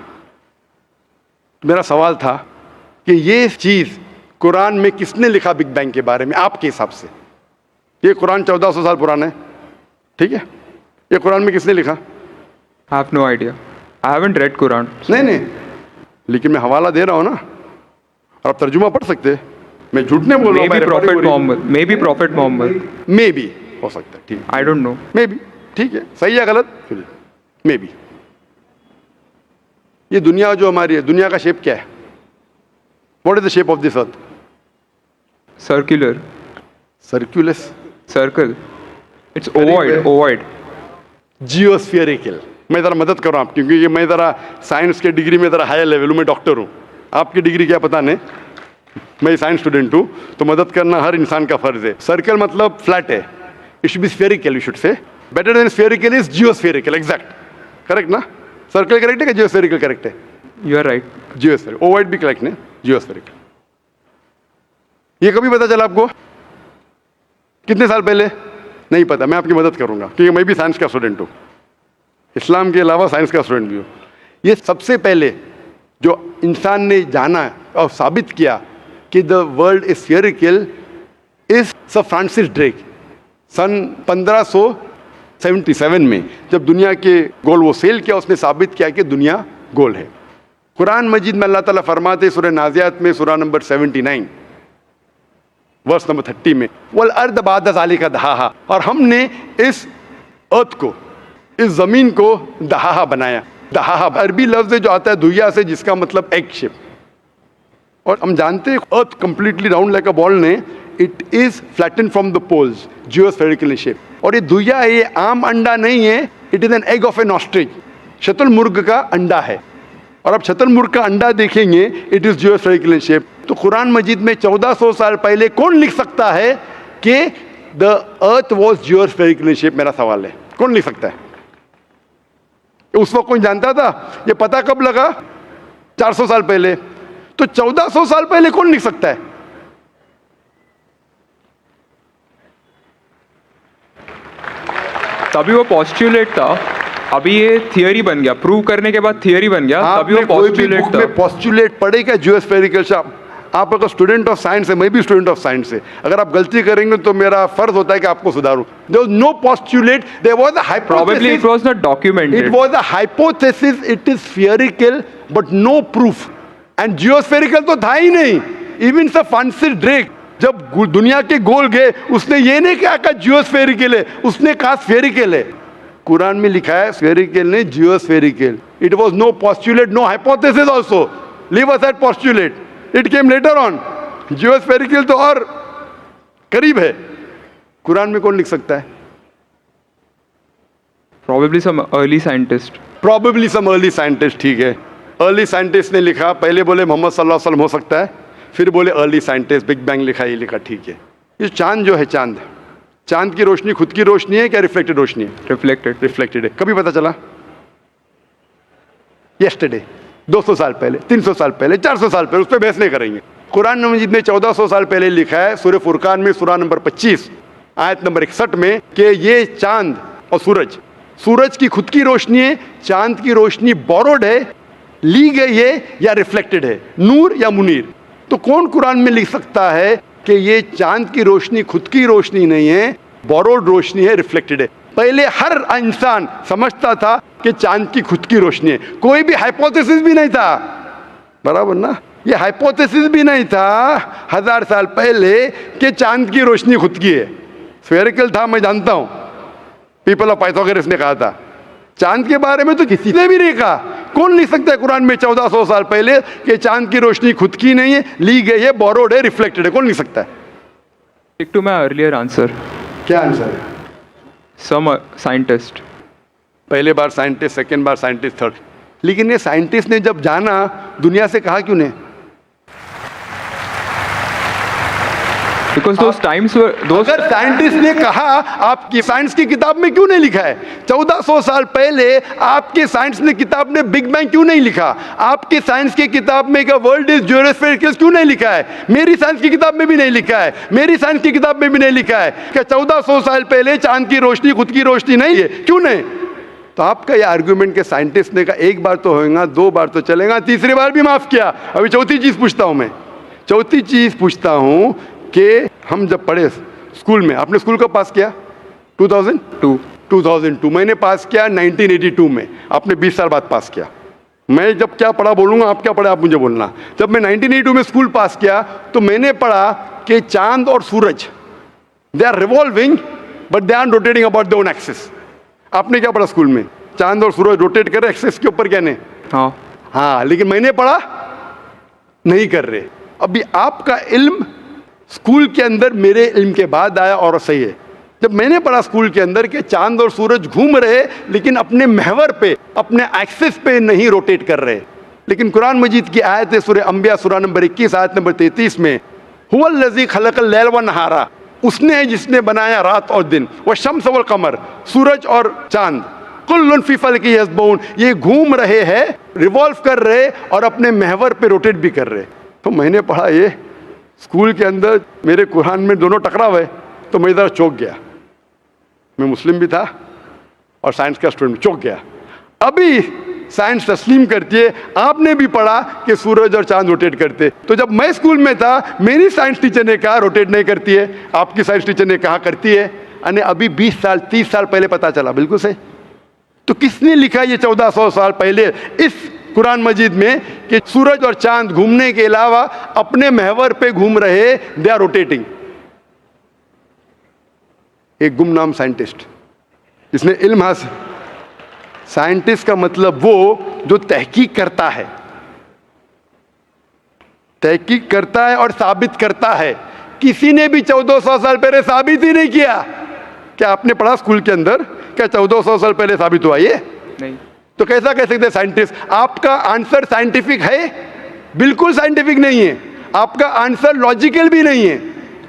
मेरा सवाल था कि ये चीज कुरान में किसने लिखा बिग बैंग के बारे में आपके हिसाब से? ये कुरान 1400 साल पुराना है, ठीक है? ये कुरान में किसने लिखा? I have no idea. I haven't read Quran. नहीं, लेकिन मैं हवाला दे रहा हूं ना, और आप तर्जुमा पढ़ सकते हैं। मैं झूठ नहीं बोल रहा Maybe Prophet Muhammad. Maybe Prophet Muhammad. May be हो सकता है, ठीक है, I don't know. May be, ठीक है, सही है गलत, मे बी। ये दुनिया जो हमारी है, दुनिया का शेप क्या है? What is the shape of this earth? Circular. सर्क्यूलस, Circle. It's ovoid. है। Ovoid. जियोस्फेरिकल। मैं ज़रा मदद कर रहा हूँ, क्योंकि ये मैं ज़रा साइंस के डिग्री में ज़रा हायर लेवल हूँ, मैं डॉक्टर हूँ, आपकी डिग्री क्या पता नहीं, मैं साइंस स्टूडेंट हूँ, तो मदद करना हर इंसान का फर्ज है। सर्कल मतलब फ्लैट है, it should be spherical, you should say better than spherical is geospherical, exact, correct ना? सर्कल करेक्ट है कि जियोस्फेरिकल करेक्ट है? You are right. Geospherical, ovoid भी करेक्ट है, जियोस्फेरिकल। ये कभी पता चला आपको? कितने साल पहले? नहीं पता, मैं आपकी मदद करूंगा, क्योंकि मैं भी साइंस का स्टूडेंट हूँ, इस्लाम के अलावा साइंस का स्टूडेंट भी हूँ। ये सबसे पहले जो इंसान ने जाना और साबित किया कि the world is spherical is sir Francis Drake. सन 1577 में जब दुनिया के गोल वो सेल किया, उसने साबित किया कि दुनिया गोल है। कुरान मजीद में अल्लाह ताला फरमाते सूरह नाज़ियात में सूरह नंबर 79 वर्स नंबर 30 में, वल अर्द बाद ज़ालिका दहाहा, और हमने इस अर्थ को, इस जमीन को दहाहा बनाया। दहाहा अरबी लफ्ज जो आता है दुहिया से, जिसका मतलब एग शेप, और हम जानते हैं earth completely round like a ball ने, it is flatten from the poles, geospherical shape. और ये दुहिया है, ये आम अंडा नहीं है, it is an egg of an ostrich, शतुरमुर्ग का अंडा है। और अब शतुरमुर्ग का अंडा देखेंगे, इट इज जियोस्फेरिकल शेप। तो कुरान मजीद में 1400 साल पहले कौन लिख सकता है कि द अर्थ वॉज जियोस्फेरिकल शेप? मेरा सवाल है, कौन लिख सकता है? उस वक्त कौन जानता था? ये पता कब लगा? 400 साल पहले। तो 1400 साल पहले कौन लिख सकता है? तभी वो postulate था, अभी ये थियरी बन गया, प्रूव करने के बाद थियरी बन गया, तभी वो आपने कोई भी postulate बुक था। में पोस्टुलेट पढ़ेगा जियोस्फेरिकल शेप? आप अगर स्टूडेंट ऑफ साइंस है, मैं भी स्टूडेंट ऑफ साइंस है, अगर आप गलती करेंगे तो मेरा फर्ज होता है कि आपको सुधारूं। There was no postulate, there was a Probably it was not documented. It was a hypothesis, it is spherical, but no proof. And geospherical तो था ही नहीं। Even Sir Francis Drake जब दुनिया के गोल गए, उसने ये नहीं कहा जियोस्फेरिकल है, उसने कहा स्फेरिकल है। कुरान में लिखा है स्फेरिकल नहीं, जियोस्फेरिकल। It was no postulate, no hypothesis also. Leave aside postulate. It came later on. जियोस्फेरिकल तो और करीब है। कुरान में कौन लिख सकता है? Probably some early scientist. Probably some early scientist, ठीक है। अर्ली साइंटिस्ट ने लिखा, पहले बोले मोहम्मद सल्लल्लाहु अलैहि वसल्लम हो सकता है, फिर बोले अर्ली साइंटिस्ट, बिग बैंग लिखा, ये लिखा, ठीक है। ये चांद जो है, चांद की रोशनी खुद की रोशनी है क्या रिफ्लेक्टेड रोशनी है? Reflected. रिफ्लेक्टेड है। कभी पता चला? यस्टरडे, 200 साल पहले, 300 साल पहले, 400 साल पहले, उस पर बहस नहीं करेंगे। कुरान मजीद में 1400 साल पहले लिखा है सूरह फुरकान में सूरह नंबर 25 आयत नंबर 61 में कि ये चांद और सूरज की खुद की रोशनी है, चांद की रोशनी बोरोड है, ली गई है या रिफ्लेक्टेड है, नूर या मुनीर। तो कौन कुरान में लिख सकता है कि ये चांद की रोशनी खुद की रोशनी नहीं है, बोरोड रोशनी है, रिफ्लेक्टेड है? पहले हर इंसान समझता था कि चांद की खुद की रोशनी है, कोई भी हाइपोथेसिस भी नहीं था, बराबर ना? ये हाइपोथेसिस भी नहीं था 1000 साल पहले कि चांद की रोशनी खुद की है। स्फेरिकल था, मैं जानता हूं, पीपल ऑफ पाइथागोरस ने कहा था। चांद के बारे में तो किसी ने भी नहीं कहा। कौन लिख सकता है कुरान में 1400 साल पहले कि चांद की रोशनी खुद की नहीं है, ली गई है, बोरोड है, रिफ्लेक्टेड है? कौन लिख सकता है? Stick to my earlier answer. क्या आंसर है? Some scientist. पहले बार साइंटिस्ट, सेकेंड बार साइंटिस्ट, थर्ड। लेकिन ये साइंटिस्ट ने जब जाना, दुनिया से कहा क्यों नहीं? Because those times were those. अगर साइंटिस्ट ने कहा, आपकी साइंस की किताब में क्यों नहीं लिखा है? 1400 साल पहले आपके साइंस ने किताब में बिग बैंग क्यों नहीं लिखा? आपके साइंस की किताब में वर्ल्ड इज जियोस्फेरिकल क्यों नहीं लिखा है? मेरी साइंस की किताब में भी नहीं लिखा है, मेरी साइंस की किताब में भी नहीं लिखा है कि 1400 साल पहले चांद की रोशनी खुद की रोशनी नहीं है। क्यों नहीं? तो आपका ये आर्ग्यूमेंट के साइंटिस्ट ने कहा एक बार तो होगा, 2 बार तो चलेगा, तीसरी बार भी माफ किया। अभी चौथी चीज पूछता हूं मैं, चौथी चीज पूछता हूं कि हम जब पढ़े स्कूल में, आपने स्कूल कब पास किया? 2002। मैंने पास किया 1982 में, आपने 20 साल बाद पास किया। मैं जब क्या पढ़ा बोलूँगा, आप क्या पढ़े आप मुझे बोलना। जब मैं 1982 में स्कूल पास किया तो मैंने पढ़ा कि चांद और सूरज they are revolving but they are rotating about their own axis. आपने क्या पढ़ा स्कूल में? चांद और सूरज रोटेट कर रहे एक्सिस के ऊपर, क्या नहीं? हाँ, लेकिन मैंने पढ़ा नहीं कर रहे। अभी आपका इल्म स्कूल के अंदर मेरे इल्म के बाद आया और सही है। जब मैंने पढ़ा स्कूल के अंदर कि चांद और सूरज घूम रहे लेकिन अपने महवर पे, अपने एक्सिस पे नहीं रोटेट कर रहे। लेकिन कुरान मजीद की आयत है सूरह अंबिया सूरह नंबर 21 आयत नंबर 33 में, हुवल्लज़ी खलक़ल लैल व नहारा, उसने है जिसने बनाया रात और दिन, व शम्स वल कमर, सूरज और चांद, कुल्लुन फी फ़ल्किन यस्बहून, ये घूम रहे हैं, रिवॉल्व कर रहे और अपने महवर पे रोटेट भी कर रहे। तो मैंने पढ़ा ये स्कूल के अंदर, मेरे कुरान में दोनों टकरा हुए, तो मैं इधर चौंक गया। मैं मुस्लिम भी था और साइंस का स्टूडेंट, चौंक गया। अभी साइंस तस्लीम करती है, आपने भी पढ़ा कि सूरज और चांद रोटेट करते। तो जब मैं स्कूल में था मेरी साइंस टीचर ने कहा रोटेट नहीं करती है, आपकी साइंस टीचर ने कहा करती है। यानी अभी 20 साल 30 साल पहले पता चला, बिल्कुल सही। तो किसने लिखा ये 1400 साल पहले इस कुरान मजीद में कि सूरज और चांद घूमने के अलावा अपने महवर पे घूम रहे, दे आर रोटेटिंग? एक गुमनाम साइंटिस्ट जिसने इल्म हासिल। साइंटिस्ट का मतलब वो जो तहकीक करता है, तहकीक करता है और साबित करता है। किसी ने भी 1400 साल पहले साबित ही नहीं किया। क्या आपने पढ़ा स्कूल के अंदर क्या 1400 साल पहले साबित हुआ? ये नहीं। तो कैसा कह सकते साइंटिस्ट? आपका आंसर साइंटिफिक है? बिल्कुल साइंटिफिक नहीं है। आपका आंसर लॉजिकल भी नहीं है।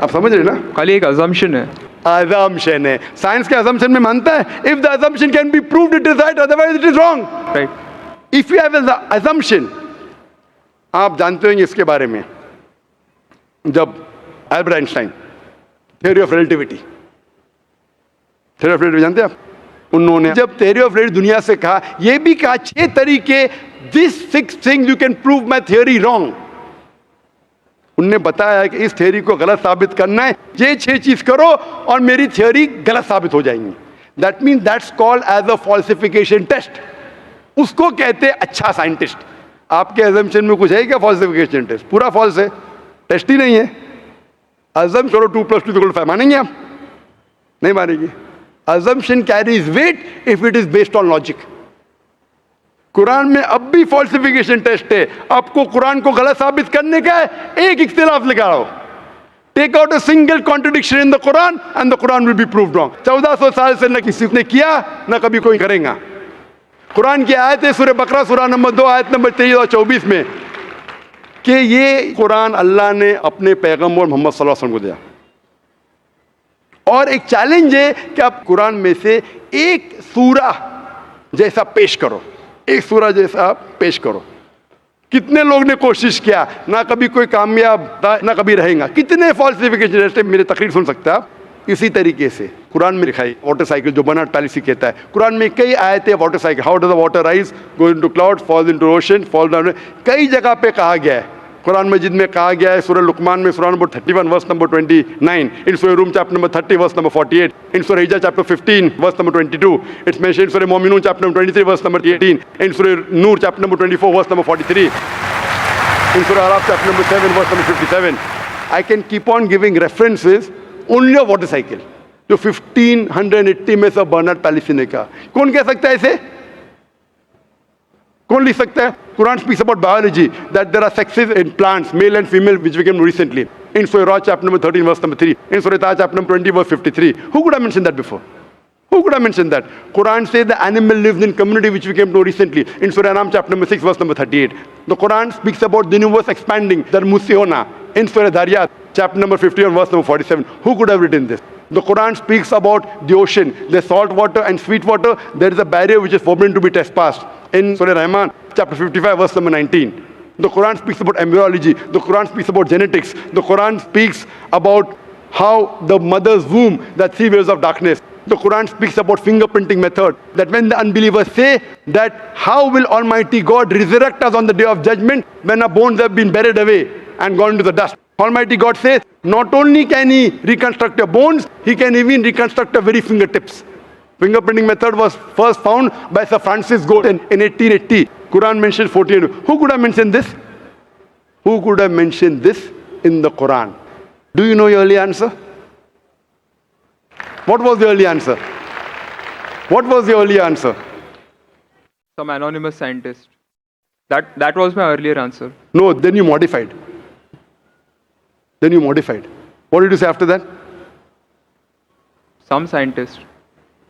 आप समझ रहे ना? खाली एक अजम्पशन है। assumption है। साइंस के assumption में मानता है if the assumption can be proved it is right, otherwise it is wrong. Right. If you have an assumption, आप जानते होंगे इसके बारे में, जब Albert Einstein theory of relativity, theory of relativity जानते हैं आप? उन्होंने जब थ्योरी ऑफ रिलेटिविटी दुनिया से कहा, यह भी कहा 6 तरीके, this 6 things you can prove my theory wrong. उनने बताया कि इस थ्योरी को गलत साबित करना है, ये 6 चीज करो और मेरी थ्योरी गलत साबित हो जाएंगी। That mean that's called as a falsification test. उसको कहते हैं अच्छा साइंटिस्ट। आपके अजम्पशन में कुछ है क्या फॉल्सिफिकेशन टेस्ट? पूरा फॉल्स है, टेस्ट ही नहीं है। अजम करो 2 + 2 = 5, मानेंगे आप? नहीं मानेंगे। Assumption carries weight if it is based on logic. Quran में अब भी फॉल्सिफिकेशन टेस्ट है। आपको कुरान को गलत साबित करने का है, एक इख्तिलाफ लगाओ, take out a single contradiction in the Quran and the Quran will be proved wrong. 1400 साल से न किसी ने किया न कभी कोई करेगा। कुरान की आयत है सूरह बकरा सूरह नंबर 2 आयत नंबर 23 और 24 में कि ये कुरान अल्लाह ने अपने पैगंबर मोहम्मद सल्लल्लाहु अलैहि वसल्लम को दिया। और एक चैलेंज है कि आप कुरान में से एक सूरा जैसा पेश करो, एक सूरा जैसा आप पेश करो। कितने लोग ने कोशिश किया, ना कभी कोई कामयाब था ना कभी रहेगा। कितने फॉल्सिफिकेशन, जैसे मेरे तकरीर सुन सकते हैं आप। इसी तरीके से कुरान में लिखा है वाटर साइकिल, जो बर्नार्ड पैलिसी कहता है। कुरान में कई आयतें water cycle, how does the water rise, go into cloud, falls into ocean, fall down, कई जगह पे कहा गया है। कुरान मजीद में कहा गया है सूरह लुकमान में सूरह नंबर 31 वर्स नंबर 29, इन सूरह रूम chapter number 30 verse number 48, in सूरह हिजर chapter 15 verse number 22, it's mentioned in सूरह मोमिनून chapter number 23 verse number 18, in सूरह नूर chapter number 24 verse number 43, in सूरह अराफ chapter number 7 verse number 57। I can keep on giving references only of water cycle, जो 1580 में से बर्नार्ड पैलिसी ने कहा। कौन कह सकता है इसे? कौन लिख सकता है? Quran speaks about biology, that there are sexes in plants, male and female, which we came recently. In Surah Ra, chapter number 13, verse number 3. In Surah Taha, chapter number 20, verse 53. Who could have mentioned that before? Who could have mentioned that? Quran says the animal lives in community, which we came to recently. In Surah Anam, chapter number 6, verse number 38. The Quran speaks about the universe expanding, the Musiona. In Surah Dhariyat, chapter number 51, verse number 47. Who could have written this? The Quran speaks about the ocean, the salt water and sweet water. There is a barrier which is forbidden to be trespassed. In Surah Rahman, chapter 55, verse number 19. The Quran speaks about embryology. The Quran speaks about genetics. The Quran speaks about how the mother's womb, the 3 waves of darkness. The Quran speaks about fingerprinting method. That when the unbelievers say that how will Almighty God resurrect us on the day of judgment when our bones have been buried away and gone into the dust. Almighty God says, not only can He reconstruct your bones, He can even reconstruct your very fingertips. Fingerprinting method was first found by Sir Francis Galton in 1880. Quran mentions 14. Who could have mentioned this? Who could have mentioned this in the Quran? Do you know your early answer? What was the early answer? What was the early answer? Some anonymous scientist. That was my earlier answer. No, then you modified. Then you modified. What did you say after that? Some scientist.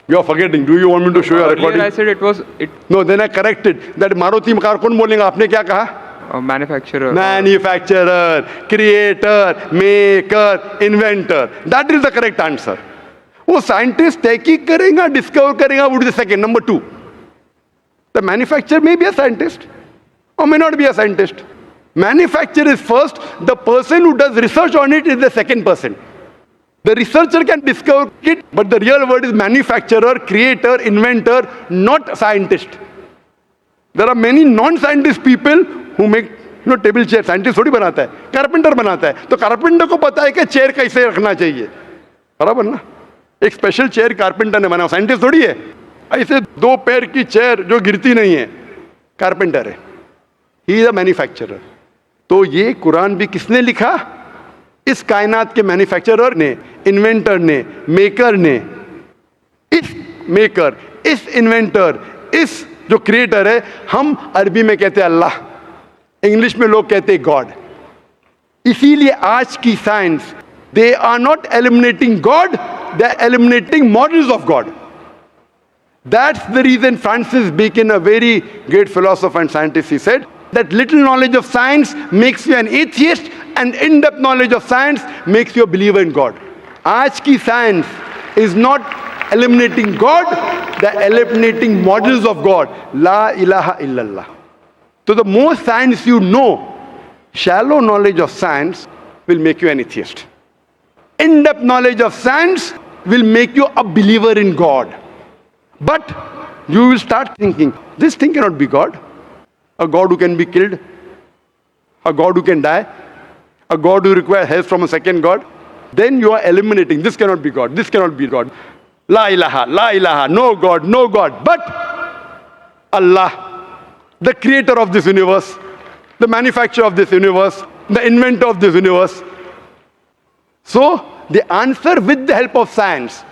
You are forgetting. Do you want me to show you a Earlier recording? I said it was No, then I corrected. That Maruti car कौन बोलेगा? आपने क्या कहा? a manufacturer. Manufacturer, creator, maker, inventor. That is the correct answer. वो scientist तहकीक करेगा, discover करेगा, would be the second. Number two, the manufacturer may be a scientist or may not be a scientist. Manufacturer is first. The person who does research on it is the second person. The researcher can discover it, but the real word is manufacturer, creator, inventor, not scientist. There are many non-scientist people who make table chair. Scientist थोड़ी बनाता है, carpenter बनाता है. तो carpenter को पता है कि चेयर कैसे रखना चाहिए, बराबर ना. एक स्पेशल चेयर कारपेंटर ने बनाया, साइंटिस्ट थोड़ी है. ऐसे दो पैर की चेयर जो गिरती नहीं है, कारपेंटर है. He is a manufacturer. तो ये कुरान भी किसने लिखा? इस कायनात के मैन्युफैक्चरर ने, इन्वेंटर ने, मेकर ने. इस मेकर, इस इन्वेंटर, इस जो क्रिएटर है, हम अरबी में कहते हैं अल्लाह, इंग्लिश में लोग कहते हैं गॉड. इसीलिए आज की science, they are not eliminating God, they are eliminating models of God. That's the reason Francis Bacon, a very great philosopher and scientist, he said that little knowledge of science makes you an atheist and in-depth knowledge of science makes you a believer in God. आज की science is not eliminating God, they're eliminating models of God. La ilaha illallah. So the more science you know, shallow knowledge of science will make you an atheist. In-depth knowledge of science will make you a believer in God. But you will start thinking, this thing cannot be God. A God who can be killed, a God who can die, a God who requires help from a second God. Then you are eliminating, this cannot be God, this cannot be God. La ilaha, no God, no God. But Allah, the creator of this universe, the manufacturer of this universe, the inventor of this universe. So, the answer with the help of science.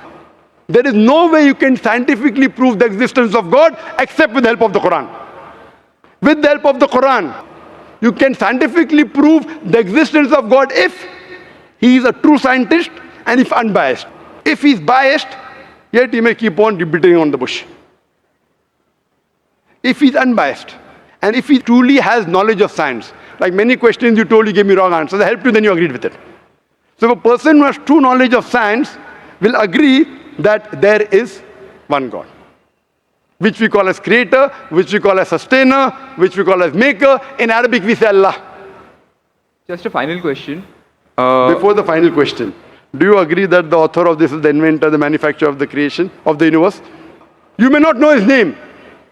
There is no way you can scientifically prove the existence of God except with the help of the Quran. With the help of the Quran, you can scientifically prove the existence of God if he is a true scientist and if unbiased. If he is biased, yet he may keep on beating on the bush. If he is unbiased, and if he truly has knowledge of science, like many questions you told, you gave me wrong answers, I helped you, then you agreed with it. So if a person who has true knowledge of science will agree that there is one God, which we call as creator, which we call as sustainer, which we call as maker. In Arabic we say Allah. Just a final question. Before the final question, do you agree that the author of this is the inventor, the manufacturer of the creation of the universe? You may not know his name.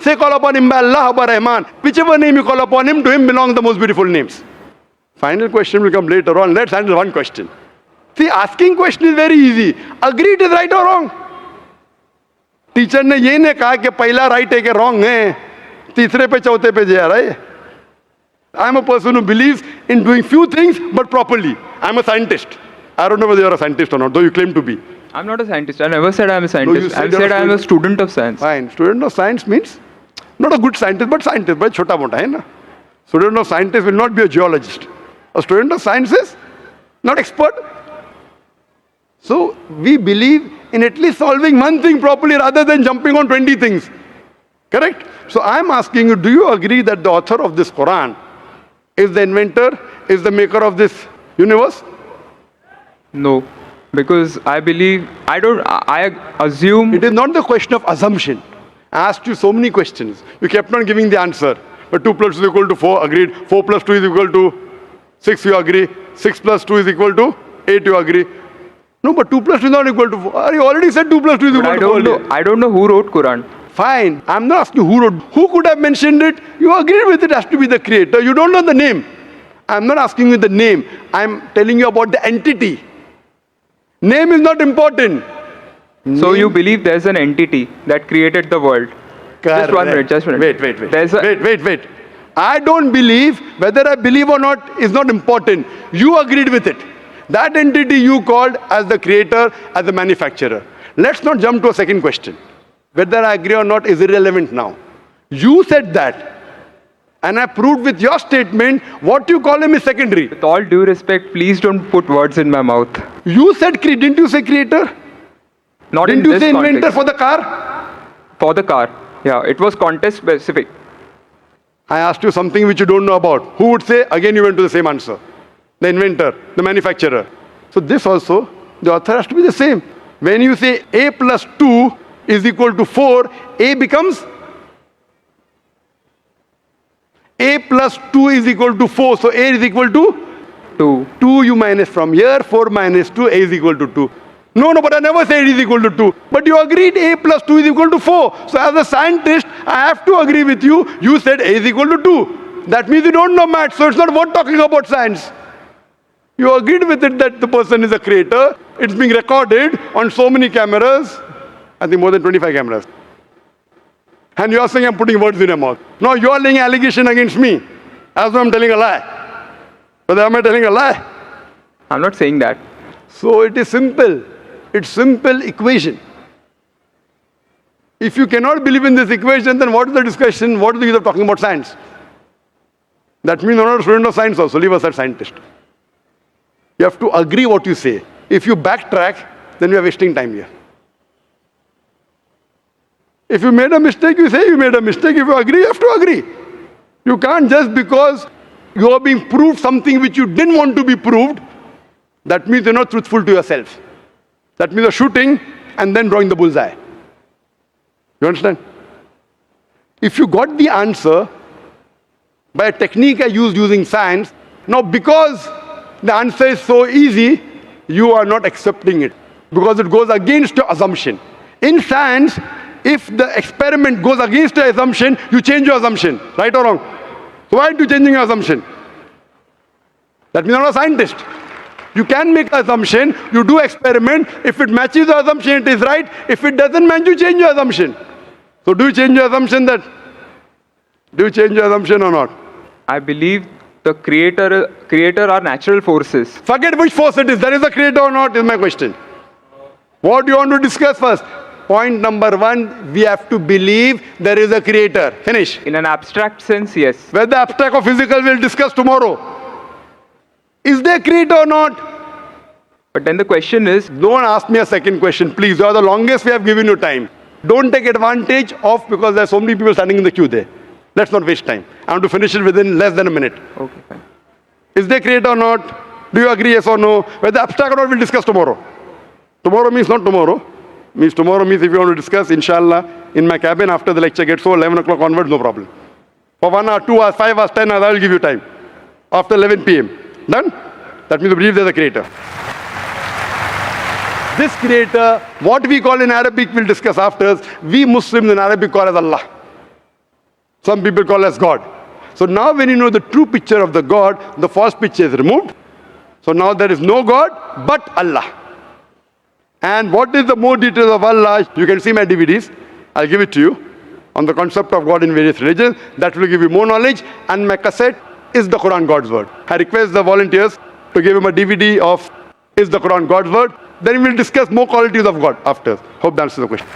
Say call upon him by Allah or by Rahman. Whichever name you call upon him, to him belong the most beautiful names. Final question will come later on. Let's handle one question. See, asking question is very easy. Agree it is right or wrong. Teacher ने ये नहीं कहा कि पहला right है कि wrong है, तीसरे पे चौथे पे जा रहा है. I am a person who believes in doing few things but properly. I am a scientist. I don't know whether you are a scientist or not, though you claim to be. I'm not a scientist. I never said I'm a scientist. I you're said a I'm a student of science. Fine. Student of science means not a good scientist, but scientist. But छोटा मोटा है ना. Student of scientist will not be a geologist. A student of science is not expert. So we believe in at least solving one thing properly rather than jumping on 20 things. Correct? So I'm asking you, do you agree that the author of this Quran is the inventor, is the maker of this universe? No, because I believe, I assume. It is not the question of assumption. I asked you so many questions. You kept on giving the answer. But 2 plus 2 is equal to 4, agreed. 4 plus 2 is equal to 6, you agree. 6 plus 2 is equal to 8, you agree. No, but 2 plus 2 is not equal to 4. You already said 2 plus 2 is equal to 4. I don't know who wrote Quran. Fine. I'm not asking who wrote. Who could have mentioned it? You agreed with it has to be the creator. You don't know the name. I'm not asking you the name. I'm telling you about the entity. Name is not important. So you believe there's an entity that created the world? Just 1 minute, just 1 minute. Wait. There's a, Wait. I don't believe, whether I believe or not is not important. You agreed with it. That entity you called as the creator, as the manufacturer. Let's not jump to a second question. Whether I agree or not is irrelevant now. You said that. And I proved with your statement, what you call him is secondary. With all due respect, please don't put words in my mouth. You said, didn't you say creator? Not Didn't in you this say inventor context. for the car? For the car. Yeah, it was context specific. I asked you something which you don't know about. Who would say? Again, you went to the same answer. The inventor, the manufacturer. So this also, the author has to be the same. When you say A plus 2 is equal to 4, A becomes A plus 2 is equal to 4. So A is equal to 2. 2 you minus from here, 4 minus 2, A is equal to 2. No, but I never said it is equal to 2. But you agreed A plus 2 is equal to 4. So as a scientist, I have to agree with you. You said A is equal to 2. That means you don't know math, so it's not worth talking about science. You agreed with it that the person is a creator. It's being recorded on so many cameras. I think more than 25 cameras. And you are saying I'm putting words in your mouth. No, you are laying allegation against me. As though I'm telling a lie. But am I telling a lie? I'm not saying that. So it is simple. It's simple equation. If you cannot believe in this equation, then what is the discussion? What is the use of talking about science? That means you're not a student of science also. Leave us as scientist. You have to agree what you say. If you backtrack, then we are wasting time here. If you made a mistake, you say you made a mistake. If you agree, you have to agree. You can't just because you are being proved something which you didn't want to be proved, that means you're not truthful to yourself. That means you're shooting and then drawing the bullseye. You understand? If you got the answer by a technique I used using science, now because the answer is so easy, you are not accepting it because it goes against your assumption. In science, if the experiment goes against your assumption, you change your assumption, right or wrong? So why are you changing your assumption? That means you're not a scientist. You can make an assumption, you do experiment. If it matches the assumption, it is right. If it doesn't match, you change your assumption. So do you change your assumption or not? I believe the creator are natural forces. Forget which force it is. There is a creator or not is my question. What do you want to discuss first? Point number 1, we have to believe there is a creator. Finish. In an abstract sense, yes. Whether abstract or physical, we'll discuss tomorrow. Is there a creator or not? But then the question is, Don't ask me a second question, please. You are the longest we have given you time. Don't take advantage of because there are so many people standing in the queue there. Let's not waste time. I want to finish it within less than a minute. okay, fine. Is there a creator or not? Do you agree, yes or no? Whether abstract or not, we'll discuss tomorrow. Tomorrow means not tomorrow. Tomorrow means if you want to discuss, inshallah, in my cabin after the lecture gets over, 11 o'clock onwards, no problem. For 1 hour, 2 hours, 5 hours, 10 hours, I will give you time. After 11 p.m. Done? That means you believe there's a creator. This creator, what we call in Arabic, we'll discuss after. We Muslims in Arabic call as Allah. Some people call as God. So now when you know the true picture of the God, the false picture is removed. So now there is no God but Allah. And what is the more details of Allah? You can see my DVDs. I'll give it to you on the concept of God in various religions. That will give you more knowledge. And my cassette is the Quran God's word. I request the volunteers to give him a DVD of Is the Quran God's word? Then we'll discuss more qualities of God after. Hope that answers the question.